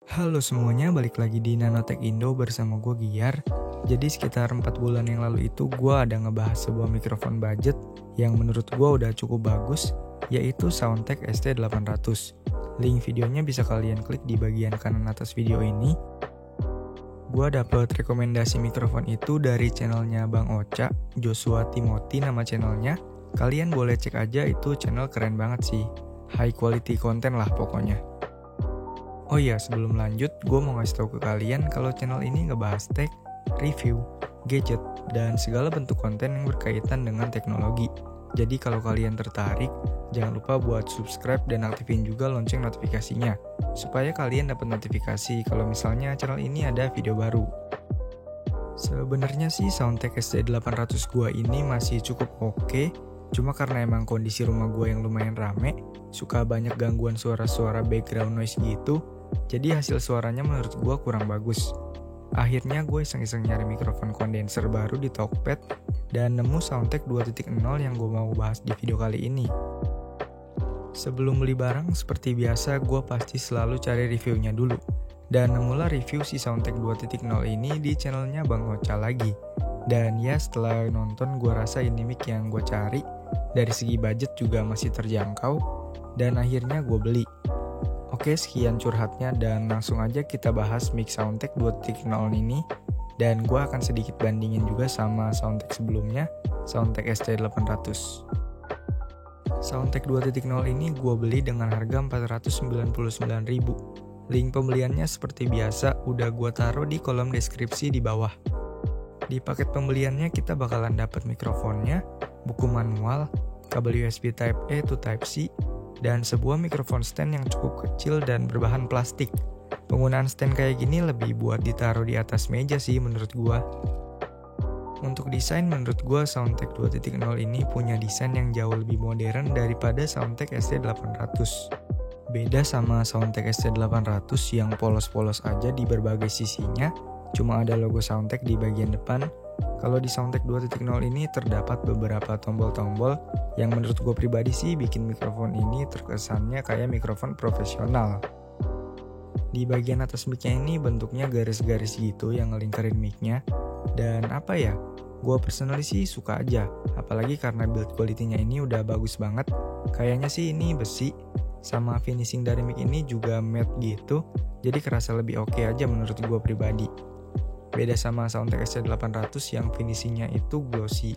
Halo semuanya, balik lagi di Nanotech Indo bersama gue Giar. Jadi sekitar 4 bulan yang lalu itu gue ada ngebahas sebuah mikrofon budget yang menurut gue udah cukup bagus, yaitu Soundtek ST800. Link videonya bisa kalian klik di bagian kanan atas video ini. Gue dapet rekomendasi mikrofon itu dari channelnya Bang Ocha, Joshua Timothy nama channelnya. Kalian boleh cek aja, itu channel keren banget sih. High quality content lah pokoknya. Oh iya, sebelum lanjut, gue mau ngasih tahu ke kalian kalau channel ini ngebahas tech, review, gadget, dan segala bentuk konten yang berkaitan dengan teknologi. Jadi kalau kalian tertarik, jangan lupa buat subscribe dan aktifin juga lonceng notifikasinya, supaya kalian dapat notifikasi kalau misalnya channel ini ada video baru. Sebenarnya sih Soundtek ST800 gue ini masih cukup oke, cuma karena emang kondisi rumah gue yang lumayan rame, suka banyak gangguan suara-suara background noise gitu, jadi hasil suaranya menurut gue kurang bagus. Akhirnya gue iseng-iseng nyari mikrofon kondenser baru di Tokped dan nemu Soundtek 2.0 yang gue mau bahas di video kali ini. Sebelum beli barang, seperti biasa gue pasti selalu cari reviewnya dulu. Dan nemulah review si Soundtek 2.0 ini di channelnya Bang Ocha lagi. Dan ya setelah nonton gue rasa ini mic yang gue cari, dari segi budget juga masih terjangkau, dan akhirnya gue beli. Oke, sekian curhatnya dan langsung aja kita bahas mic Soundtek 2.0 ini. Dan gue akan sedikit bandingin juga sama Soundtek sebelumnya, Soundtek ST800. Soundtek 2.0 ini gue beli dengan harga Rp499.000. Link pembeliannya seperti biasa udah gue taruh di kolom deskripsi di bawah. Di paket pembeliannya kita bakalan dapat mikrofonnya, buku manual, kabel USB Type A to Type C, dan sebuah mikrofon stand yang cukup kecil dan berbahan plastik. Penggunaan stand kayak gini lebih buat ditaruh di atas meja sih menurut gua. Untuk desain menurut gua Soundtek 2.0 ini punya desain yang jauh lebih modern daripada Soundtek ST800. Beda sama Soundtek ST800 yang polos-polos aja di berbagai sisinya, cuma ada logo Soundtek di bagian depan. Kalau di Soundtek 2.0 ini terdapat beberapa tombol-tombol yang menurut gue pribadi sih bikin mikrofon ini terkesannya kayak mikrofon profesional. Di bagian atas mic-nya ini bentuknya garis-garis gitu yang ngelingkarin mic-nya. Dan apa ya, gue personally sih suka aja, apalagi karena build quality-nya ini udah bagus banget. Kayaknya sih ini besi, sama finishing dari mic ini juga matte gitu, jadi kerasa lebih oke aja menurut gue pribadi. Beda sama Soundtek ST800 yang finishingnya itu glossy.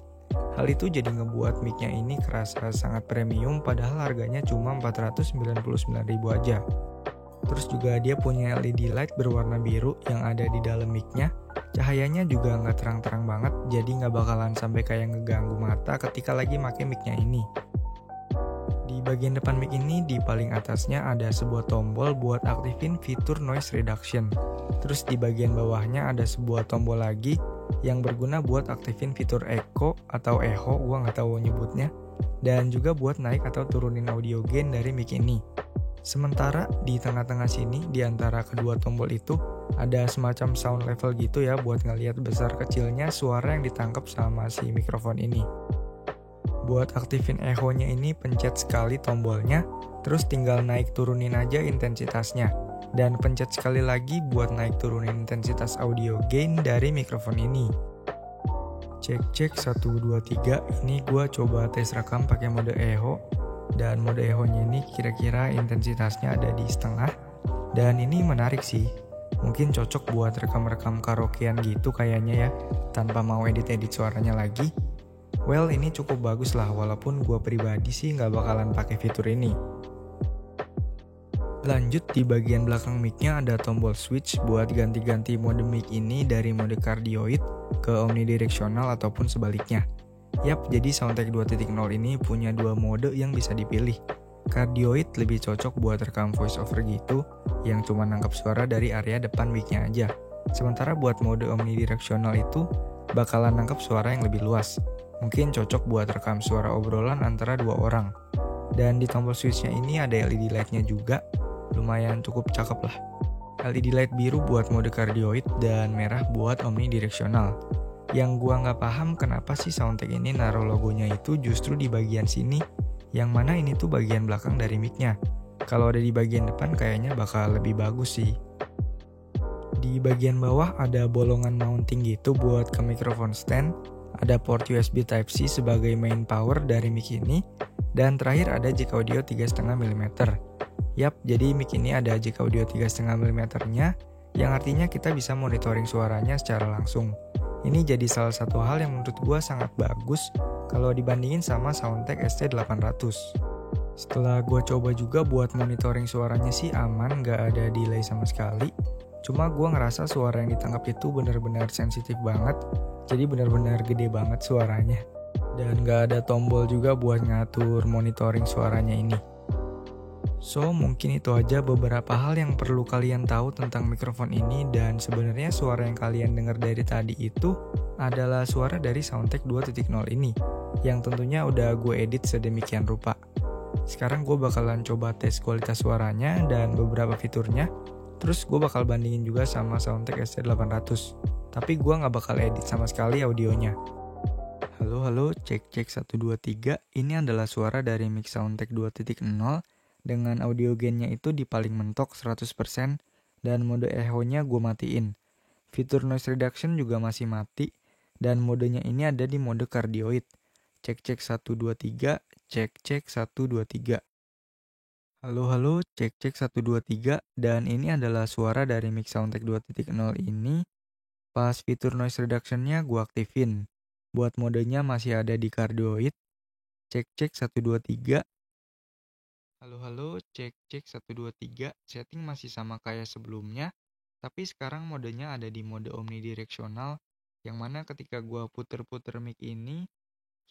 Hal itu jadi ngebuat mic-nya ini kerasa sangat premium padahal harganya cuma Rp499.000 aja. Terus juga dia punya LED light berwarna biru yang ada di dalam mic-nya. Cahayanya juga nggak terang-terang banget, jadi nggak bakalan sampai kayak ngeganggu mata ketika lagi pakai mic-nya ini. Di bagian depan mic ini, di paling atasnya ada sebuah tombol buat aktifin fitur noise reduction. Terus di bagian bawahnya ada sebuah tombol lagi yang berguna buat aktifin fitur echo atau echo, gua nggak tahu nyebutnya, dan juga buat naik atau turunin audio gain dari mic ini. Sementara di tengah-tengah sini, di antara kedua tombol itu ada semacam sound level gitu ya buat ngelihat besar kecilnya suara yang ditangkap sama si mikrofon ini. Buat aktifin echo-nya ini pencet sekali tombolnya, terus tinggal naik turunin aja intensitasnya. Dan pencet sekali lagi buat naik turunin intensitas audio gain dari mikrofon ini. Cek 1, 2, 3, ini gue coba tes rekam pakai mode echo. Dan mode echo-nya ini kira-kira intensitasnya ada di setengah. Dan ini menarik sih, mungkin cocok buat rekam-rekam karaokean gitu kayaknya ya, tanpa mau edit-edit suaranya lagi. Well, ini cukup bagus lah, walaupun gue pribadi sih nggak bakalan pakai fitur ini. Lanjut, di bagian belakang mic-nya ada tombol switch buat ganti-ganti mode mic ini dari mode cardioid ke omnidirectional ataupun sebaliknya. Yap, jadi Soundtek 2.0 ini punya dua mode yang bisa dipilih. Cardioid lebih cocok buat rekam voice over gitu, yang cuma nangkap suara dari area depan mic-nya aja. Sementara buat mode omnidirectional itu bakalan nangkap suara yang lebih luas. Mungkin cocok buat rekam suara obrolan antara dua orang. Dan di tombol switch-nya ini ada LED light-nya juga, lumayan cukup cakep lah. LED light biru buat mode cardioid dan merah buat omnidirectional. Yang gua nggak paham kenapa sih Soundtek ini naruh logonya itu justru di bagian sini, yang mana ini tuh bagian belakang dari mic-nya. Kalau ada di bagian depan kayaknya bakal lebih bagus sih. Di bagian bawah ada bolongan mounting gitu buat ke mikrofon stand, ada port USB Type-C sebagai main power dari mic ini, dan terakhir ada jack audio 3,5 mm. Yap, jadi mic ini ada jack audio 3,5 mm-nya, yang artinya kita bisa monitoring suaranya secara langsung. Ini jadi salah satu hal yang menurut gua sangat bagus kalau dibandingin sama Soundtek ST800. Setelah gua coba juga buat monitoring suaranya sih aman, gak ada delay sama sekali. Cuma gue ngerasa suara yang ditangkap itu benar-benar sensitif banget, jadi benar-benar gede banget suaranya. Dan gak ada tombol juga buat ngatur monitoring suaranya ini. So, mungkin itu aja beberapa hal yang perlu kalian tahu tentang mikrofon ini, dan sebenarnya suara yang kalian dengar dari tadi itu adalah suara dari Soundtek 2.0 ini, yang tentunya udah gue edit sedemikian rupa. Sekarang gue bakalan coba tes kualitas suaranya dan beberapa fiturnya. Terus gue bakal bandingin juga sama Soundtek ST800. Tapi gue gak bakal edit sama sekali audionya. Halo, cek 1 2 3. Ini adalah suara dari mic Soundtek 2.0 dengan audio gainnya itu di paling mentok 100% dan mode echo-nya gue matiin. Fitur noise reduction juga masih mati dan modenya ini ada di mode cardioid. Cek 1 2 3, cek 1 2 3. Halo, cek 1 2 3, dan ini adalah suara dari mic Soundtek 2.0 ini. Pas fitur noise reduction-nya gue aktifin. Buat modenya masih ada di cardioid. Cek 1 2 3. Halo, cek 1 2 3. Setting masih sama kayak sebelumnya, tapi sekarang modenya ada di mode omnidirectional, yang mana ketika gue puter-puter mic ini,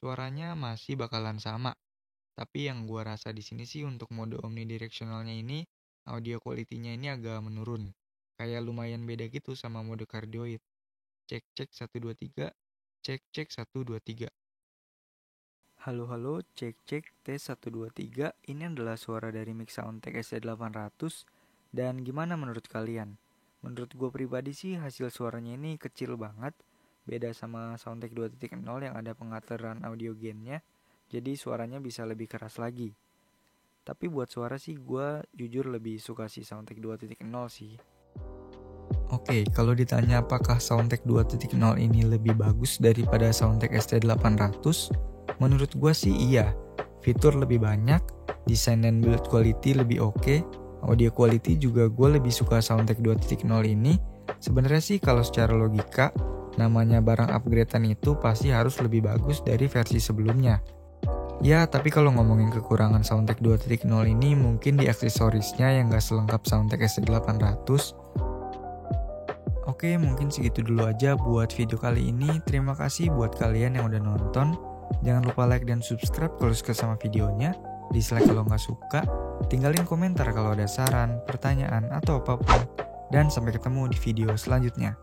suaranya masih bakalan sama. Tapi yang gue rasa di sini sih untuk mode omnidirectionalnya ini, audio quality-nya ini agak menurun. Kayak lumayan beda gitu sama mode cardioid. Cek 1 2 3, cek 1 2 3. Halo, cek tes 1 2 3. Ini adalah suara dari mic Soundtek ST800. Dan gimana menurut kalian? Menurut gue pribadi sih hasil suaranya ini kecil banget. Beda sama Soundtek 2.0 yang ada pengaturan audio gain-nya. Jadi suaranya bisa lebih keras lagi. Tapi buat suara sih gue jujur lebih suka si Soundtek 2.0 sih. Oke, kalau ditanya apakah Soundtek 2.0 ini lebih bagus daripada Soundtek ST800, menurut gue sih iya. Fitur lebih banyak, desain dan build quality lebih oke, audio quality juga gue lebih suka Soundtek 2.0 ini. Sebenarnya sih kalau secara logika, namanya barang upgradean itu pasti harus lebih bagus dari versi sebelumnya. Ya, tapi kalau ngomongin kekurangan Soundtek 2.0 ini mungkin di aksesorisnya yang gak selengkap Soundtek ST800. Oke, mungkin segitu dulu aja buat video kali ini. Terima kasih buat kalian yang udah nonton. Jangan lupa like dan subscribe kalau suka sama videonya. Dislike kalau gak suka. Tinggalin komentar kalau ada saran, pertanyaan, atau apapun. Dan sampai ketemu di video selanjutnya.